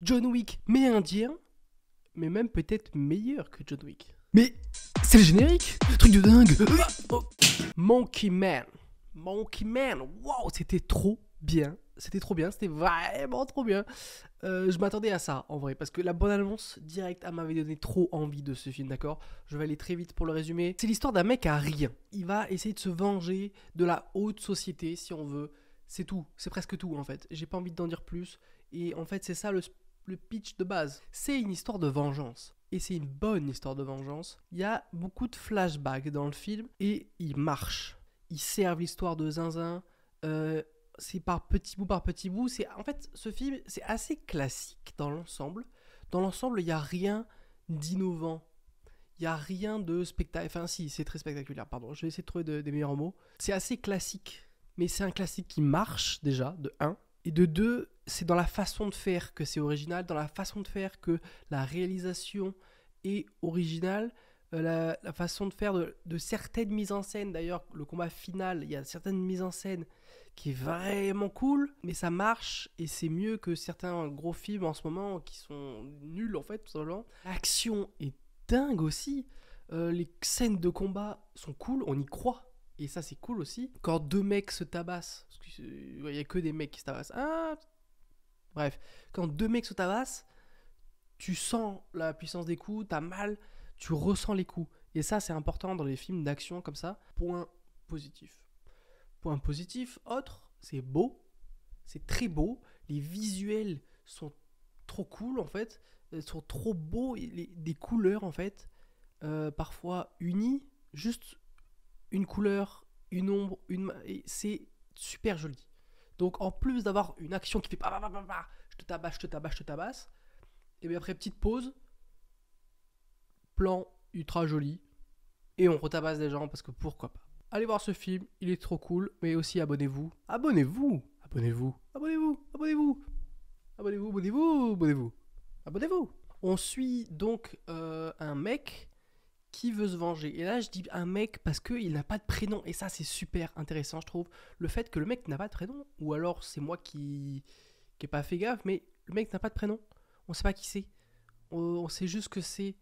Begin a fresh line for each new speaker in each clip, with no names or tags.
John Wick, mais indien, mais même peut-être meilleur que John Wick. Mais c'est le générique, truc de dingue. Monkey Man, wow, c'était trop bien. C'était trop bien, c'était vraiment trop bien. Je m'attendais à ça en vrai, parce que la bonne annonce directe m'avait donné trop envie de ce film, d'accord. Je vais aller très vite pour le résumer. C'est l'histoire d'un mec à rien. Il va essayer de se venger de la haute société, si on veut. C'est tout, c'est presque tout en fait. J'ai pas envie d'en dire plus. Et en fait, c'est ça le pitch de base. C'est une histoire de vengeance. Et c'est une bonne histoire de vengeance. Il y a beaucoup de flashbacks dans le film et il marche. Ils servent l'histoire de Zinzin. C'est par petit bout. En fait, ce film, c'est assez classique dans l'ensemble. Dans l'ensemble, il n'y a rien d'innovant. Il n'y a rien de spectaculaire. Enfin, si, c'est très spectaculaire, pardon. Je vais essayer de trouver des meilleurs mots. C'est assez classique. Mais c'est un classique qui marche, déjà, de 1. Et de 2, c'est dans la façon de faire que c'est original, dans la façon de faire que la réalisation est originale, la façon de faire de certaines mises en scène. D'ailleurs, le combat final, il y a certaines mises en scène qui est vraiment cool, mais ça marche et c'est mieux que certains gros films en ce moment qui sont nuls en fait, tout simplement. L'action est dingue aussi. Les scènes de combat sont cool, on y croit. Et ça, c'est cool aussi. Quand deux mecs se tabassent, parce qu'il n'y a que des mecs qui se tabassent. Bref, quand deux mecs se tabassent, tu sens la puissance des coups, t'as mal, tu ressens les coups. Et ça, c'est important dans les films d'action comme ça. Point positif. Point positif, autre, c'est beau. C'est très beau. Les visuels sont trop cool en fait. Ils sont trop beaux. Des couleurs en fait, parfois unies. Juste une couleur, une ombre, et c'est super joli. Donc en plus d'avoir une action qui fait je te tabasse, je te tabasse, je te tabasse, et bien après petite pause, plan ultra joli, et on retabasse des gens parce que pourquoi pas. Allez voir ce film, il est trop cool, mais aussi abonnez-vous. Abonnez-vous, abonnez-vous, abonnez-vous, abonnez-vous, abonnez-vous, abonnez-vous, abonnez-vous, abonnez-vous. On suit donc un mec qui veut se venger. Et là, je dis un mec parce qu'il n'a pas de prénom. Et ça, c'est super intéressant, je trouve. Le fait que le mec n'a pas de prénom. Ou alors, c'est moi qui n'ai pas fait gaffe, mais le mec n'a pas de prénom. On ne sait pas qui c'est. On sait juste que c'est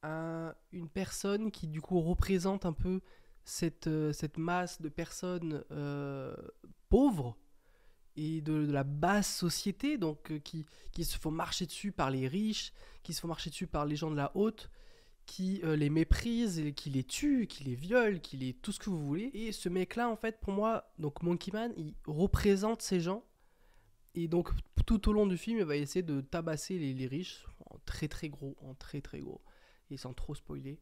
une personne qui, du coup, représente un peu cette masse de personnes pauvres et de la basse société, donc qui se font marcher dessus par les riches, qui se font marcher dessus par les gens de la haute, qui les méprise, qui les tue, qui les viole, qui les tout ce que vous voulez. Et ce mec-là, en fait, pour moi, donc Monkey Man, il représente ces gens. Et donc tout au long du film, il va essayer de tabasser les riches en très très gros, et sans trop spoiler.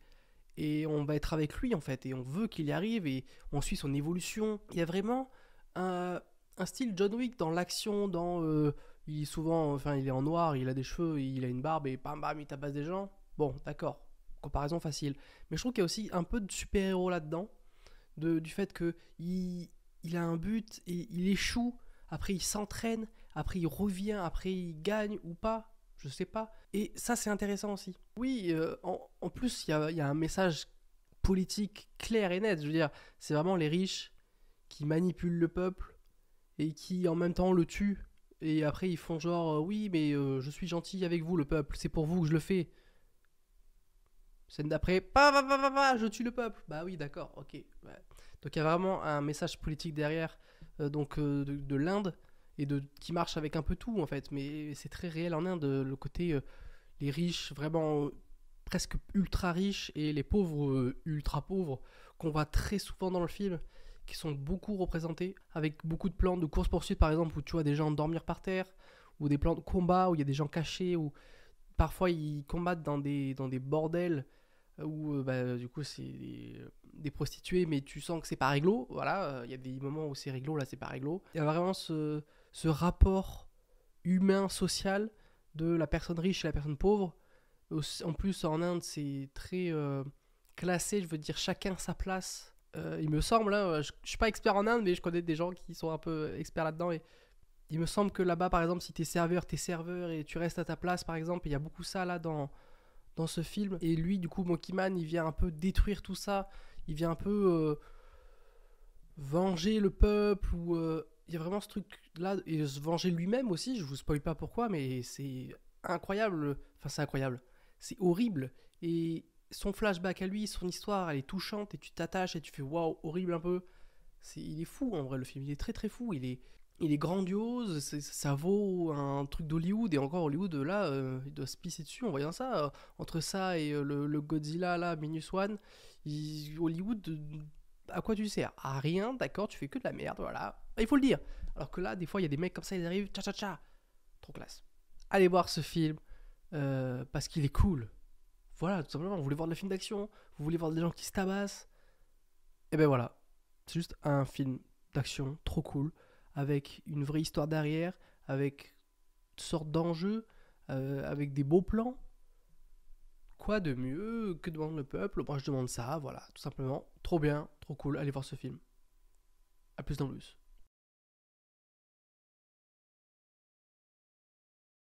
Et on va être avec lui en fait, et on veut qu'il y arrive, et on suit son évolution. Il y a vraiment un style John Wick dans l'action, il est souvent, enfin il est en noir, il a des cheveux, il a une barbe, et bam bam, il tabasse des gens. Bon, d'accord, comparaison facile. Mais je trouve qu'il y a aussi un peu de super-héros là-dedans, du fait que il a un but et il échoue, après il s'entraîne, après il revient, après il gagne ou pas, je sais pas. Et ça c'est intéressant aussi. Oui, en plus il y a un message politique clair et net, je veux dire, c'est vraiment les riches qui manipulent le peuple et qui en même temps le tuent. Et après ils font genre, oui mais je suis gentil avec vous le peuple, c'est pour vous que je le fais. Scène d'après, je tue le peuple. Bah oui, d'accord, ok. Ouais. Donc il y a vraiment un message politique derrière, de l'Inde, qui marche avec un peu tout en fait. Mais c'est très réel en Inde, le côté les riches vraiment presque ultra riches et les pauvres ultra pauvres qu'on voit très souvent dans le film, qui sont beaucoup représentés, avec beaucoup de plans de course-poursuite par exemple, où tu vois des gens dormir par terre, ou des plans de combat où il y a des gens cachés, ou parfois ils combattent dans des bordels où bah, du coup c'est des prostituées, mais tu sens que c'est pas réglo. Voilà, il y a des moments où c'est réglo, là c'est pas réglo. Il y a vraiment ce rapport humain, social de la personne riche et la personne pauvre. En plus, en Inde, c'est très classé, je veux dire, chacun sa place. Il me semble, hein, je suis pas expert en Inde, mais je connais des gens qui sont un peu experts là-dedans. Et il me semble que là-bas, par exemple, si t'es serveur et tu restes à ta place, par exemple, il y a beaucoup ça là dans ce film. Et lui, du coup, Monkey Man, il vient un peu détruire tout ça. Il vient un peu venger le peuple. Il y a vraiment ce truc-là. Et se venger lui-même aussi. Je vous spoil pas pourquoi, mais c'est incroyable. Enfin, c'est incroyable. C'est horrible. Et son flashback à lui, son histoire, elle est touchante et tu t'attaches et tu fais waouh, horrible un peu. Il est fou en vrai, le film. Il est très très fou. Il est grandiose. Ça vaut un truc d'Hollywood. Et encore, Hollywood, là, il doit se pisser dessus en voyant ça. Entre ça et le Godzilla, là, Minus One, Hollywood, à quoi tu sers? À rien, d'accord, tu fais que de la merde, voilà. Il faut le dire. Alors que là, des fois, il y a des mecs comme ça, ils arrivent, tcha tcha tcha. Trop classe. Allez voir ce film parce qu'il est cool. Voilà, tout simplement. Vous voulez voir de la film d'action, vous voulez voir des gens qui se tabassent. Et ben voilà. C'est juste un film d'action trop cool, avec une vraie histoire derrière, avec une sorte d'enjeu, avec des beaux plans. Quoi de mieux? Que demande le peuple? Moi je demande ça, voilà, tout simplement. Trop bien, trop cool. Allez voir ce film. A plus dans plus.